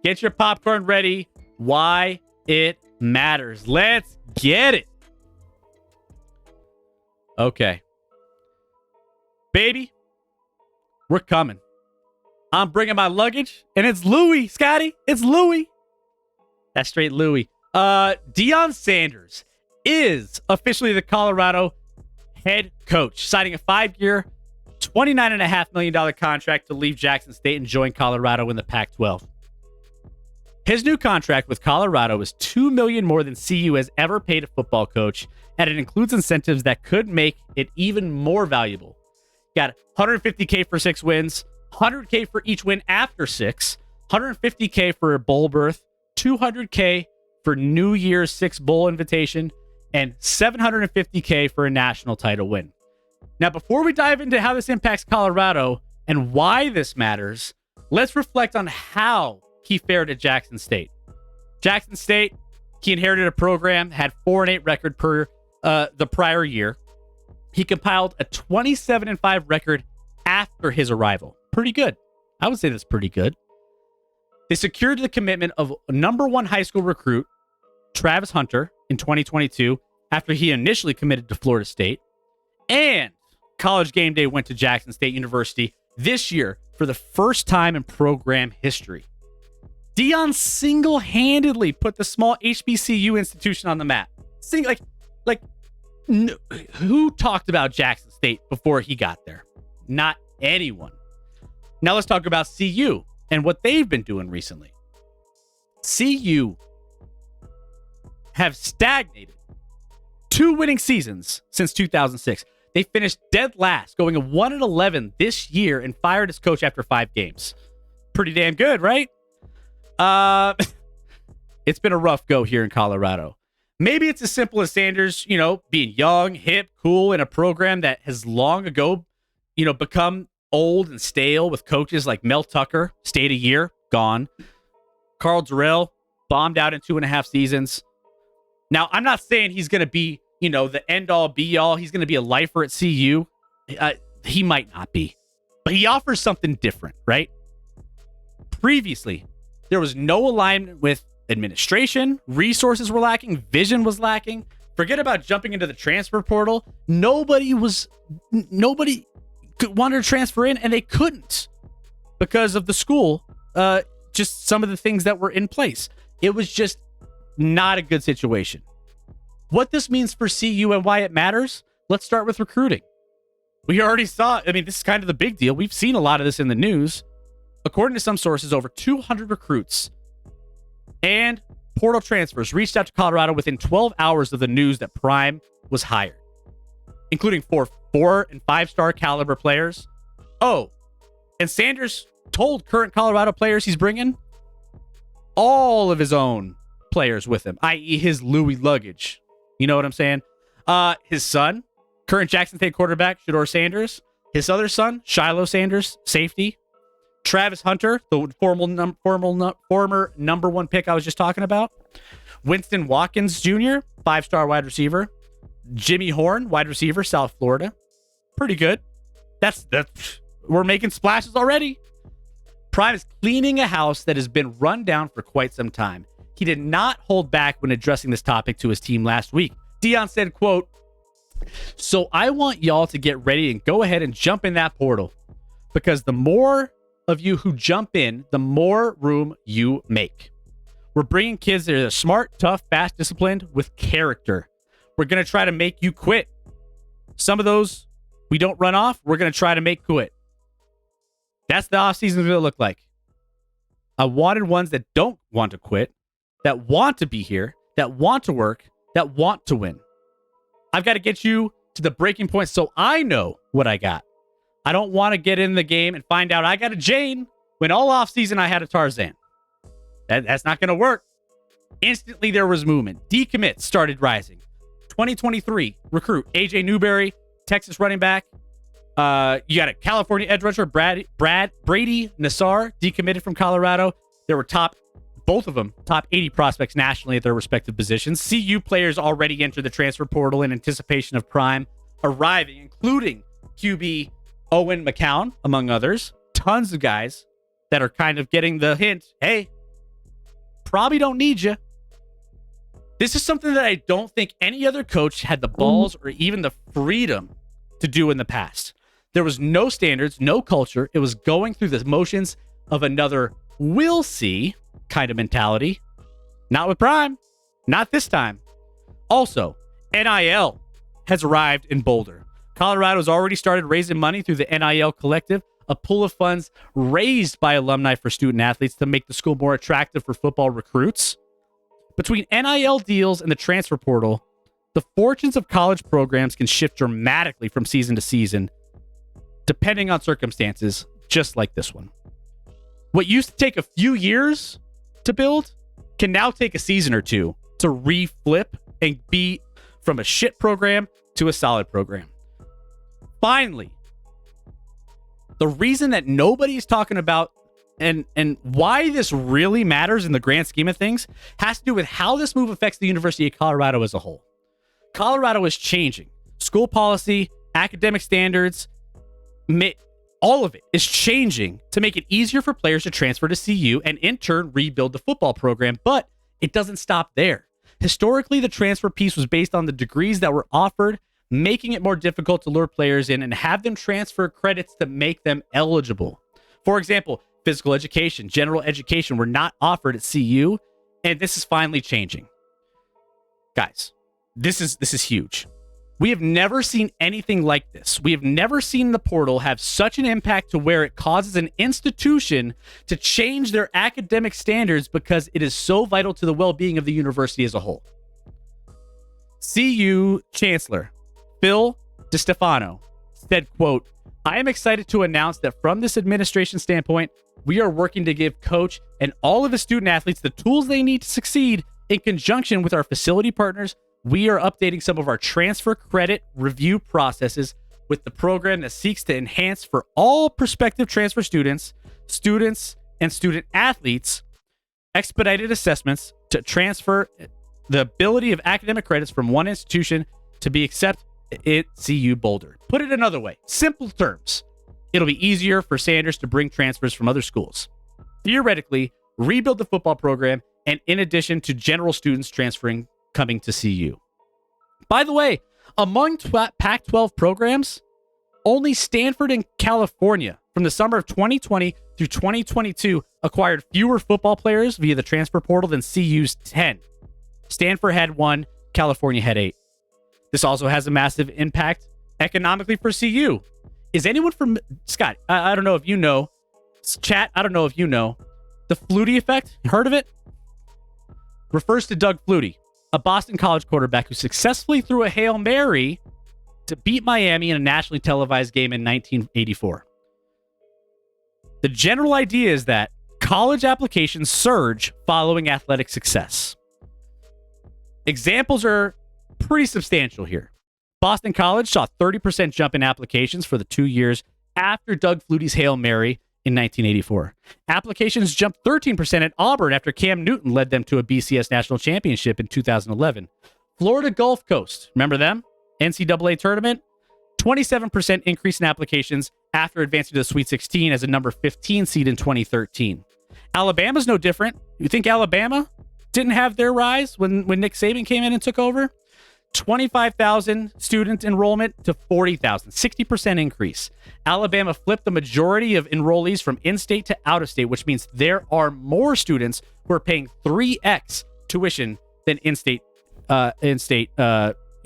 Get your popcorn ready. Why it matters. Let's get it. Okay. Baby, we're coming. I'm bringing my luggage, and it's Louis, Scotty. It's Louis. That's straight Louis. Deion Sanders is officially the Colorado head coach, signing a 5-year, $29.5 million contract to leave Jackson State and join Colorado in the Pac-12. His new contract with Colorado is $2 million more than CU has ever paid a football coach, and it includes incentives that could make it even more valuable. Got $150K for 6 wins, $100K for each win after 6, $150K for a bowl berth, $200K for New Year's 6 bowl invitation, and $750K for a national title win. Now, before we dive into how this impacts Colorado and why this matters, let's reflect on how he fared at Jackson State. Jackson State, he inherited a program, had 4-8 record per the prior year. He compiled a 27-5 record after his arrival. Pretty good. I would say that's pretty good. They secured the commitment of number 1 high school recruit, Travis Hunter, in 2022, after he initially committed to Florida State. And College Game Day went to Jackson State University this year for the first time in program history. Deion single-handedly put the small HBCU institution on the map. Who talked about Jackson State before he got there? Not anyone. Now let's talk about CU and what they've been doing recently. CU have stagnated 2 winning seasons since 2006. They finished dead last, going 1-11 this year, and fired his coach after 5 games. Pretty damn good, right? It's been a rough go here in Colorado. Maybe it's as simple as Sanders, being young, hip, cool in a program that has long ago, become old and stale with coaches like Mel Tucker, stayed a year, gone. Carl Durrell bombed out in 2.5 seasons. Now, I'm not saying he's going to be, the end-all, be-all. He's going to be a lifer at CU. He might not be. But he offers something different, right? Previously, there was no alignment with administration. Resources were lacking. Vision was lacking. Forget about jumping into the transfer portal. Nobody wanted to transfer in, and they couldn't because of the school. Just some of the things that were in place. It was just not a good situation. What this means for CU and why it matters, let's start with recruiting. We already saw, this is kind of the big deal. We've seen a lot of this in the news. According to some sources, over 200 recruits and portal transfers reached out to Colorado within 12 hours of the news that Prime was hired, including 4 and 5-star caliber players. Oh, and Sanders told current Colorado players he's bringing all of his own players with him, i.e. his Louis luggage. You know what I'm saying? His son, current Jackson State quarterback, Shedeur Sanders. His other son, Shiloh Sanders, safety. Travis Hunter, the former number 1 pick I was just talking about. Winston Watkins Jr., 5-star wide receiver. Jimmy Horn, wide receiver, South Florida. Pretty good. That's we're making splashes already. Prime is cleaning a house that has been run down for quite some time. He did not hold back when addressing this topic to his team last week. Deion said, quote, "So I want y'all to get ready and go ahead and jump in that portal, because the more of you who jump in, the more room you make. We're bringing kids that are smart, tough, fast, disciplined, with character. We're going to try to make you quit. Some of those we don't run off, we're going to try to make quit." That's the offseason going to look like. I wanted ones that don't want to quit, that want to be here, that want to work, that want to win. I've got to get you to the breaking point so I know what I got. I don't want to get in the game and find out I got a Jane when all offseason I had a Tarzan. That's not going to work. Instantly, there was movement. Decommits started rising. 2023 recruit AJ Newberry, Texas running back. You got a California edge rusher, Brady Nassar, decommitted from Colorado. There were both of them, top 80 prospects nationally at their respective positions. CU players already entered the transfer portal in anticipation of Prime arriving, including QB Owen McCown, among others. Tons of guys that are kind of getting the hint, hey, probably don't need you. This is something that I don't think any other coach had the balls or even the freedom to do in the past. There was no standards, no culture. It was going through the motions of another we'll see kind of mentality. Not with Prime. Not this time. Also, NIL has arrived in Boulder. Colorado has already started raising money through the NIL Collective, a pool of funds raised by alumni for student athletes to make the school more attractive for football recruits. Between NIL deals and the transfer portal, the fortunes of college programs can shift dramatically from season to season, depending on circumstances, just like this one. What used to take a few years to build can now take a season or two to reflip and be from a shit program to a solid program. Finally, the reason that nobody's talking about and why this really matters in the grand scheme of things has to do with how this move affects the University of Colorado as a whole. Colorado is changing. School policy, academic standards, all of it is changing to make it easier for players to transfer to CU and in turn rebuild the football program, but it doesn't stop there. Historically, the transfer piece was based on the degrees that were offered, making it more difficult to lure players in and have them transfer credits to make them eligible. For example, physical education, general education were not offered at CU, and this is finally changing. Guys, this is huge. We have never seen anything like this. We have never seen the portal have such an impact to where it causes an institution to change their academic standards because it is so vital to the well-being of the university as a whole. CU Chancellor Phil DeStefano said, quote, "I am excited to announce that from this administration standpoint, we are working to give coach and all of the student athletes the tools they need to succeed. In conjunction with our facility partners, we are updating some of our transfer credit review processes with the program that seeks to enhance for all prospective transfer students, and student athletes, expedited assessments to transfer the ability of academic credits from one institution to be accepted at CU Boulder." Put it another way, simple terms, it'll be easier for Sanders to bring transfers from other schools. Theoretically, rebuild the football program, and in addition to general students transferring coming to CU. By the way, among Pac-12 programs, only Stanford and California from the summer of 2020 through 2022 acquired fewer football players via the transfer portal than CU's 10. Stanford had 1, California had 8. This also has a massive impact economically for CU. Is anyone from Scott? I don't know if you know. Chat, I don't know if you know. The Flutie effect, heard of it? Refers to Doug Flutie, a Boston College quarterback who successfully threw a Hail Mary to beat Miami in a nationally televised game in 1984. The general idea is that college applications surge following athletic success. Examples are pretty substantial here. Boston College saw a 30% jump in applications for the 2 years after Doug Flutie's Hail Mary in 1984. Applications jumped 13% at Auburn after Cam Newton led them to a BCS national championship in 2011. Florida Gulf Coast, remember them? NCAA tournament, 27% increase in applications after advancing to the Sweet 16 as a number 15 seed in 2013. Alabama's no different. You think Alabama didn't have their rise when Nick Saban came in and took over? 25,000 student enrollment to 40,000, 60% increase. Alabama flipped the majority of enrollees from in-state to out-of-state, which means there are more students who are paying 3x tuition than in-state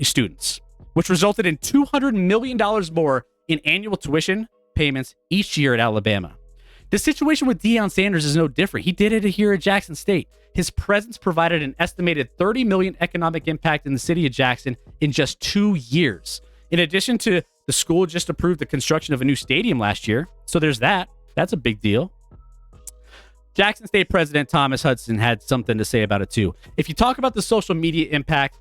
students, which resulted in $200 million more in annual tuition payments each year at Alabama. The situation with Deion Sanders is no different. He did it here at Jackson State. His presence provided an estimated $30 million economic impact in the city of Jackson in just 2 years. In addition to the school just approved the construction of a new stadium last year. So there's that. That's a big deal. Jackson State President Thomas Hudson had something to say about it too. If you talk about the social media impact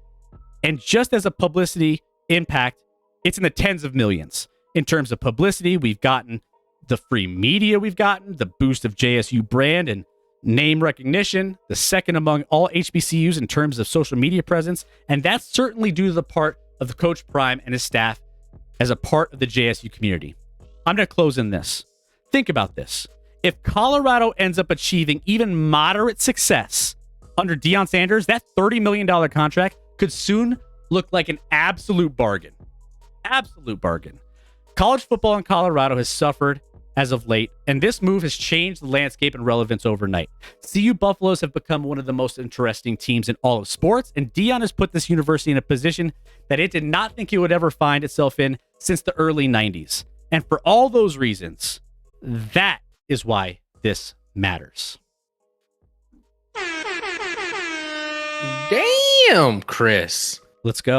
and just as a publicity impact, it's in the tens of millions. In terms of publicity, we've gotten the free media we've gotten, the boost of JSU brand and name recognition, the second among all HBCUs in terms of social media presence, and that's certainly due to the part of the Coach Prime and his staff as a part of the JSU community. I'm going to close in this. Think about this. If Colorado ends up achieving even moderate success under Deion Sanders, that $30 million contract could soon look like an absolute bargain. Absolute bargain. College football in Colorado has suffered as of late, and this move has changed the landscape and relevance overnight. CU Buffaloes have become one of the most interesting teams in all of sports, and Deion has put this university in a position that it did not think it would ever find itself in since the early 90s. And for all those reasons, that is why this matters. Damn, Chris. Let's go.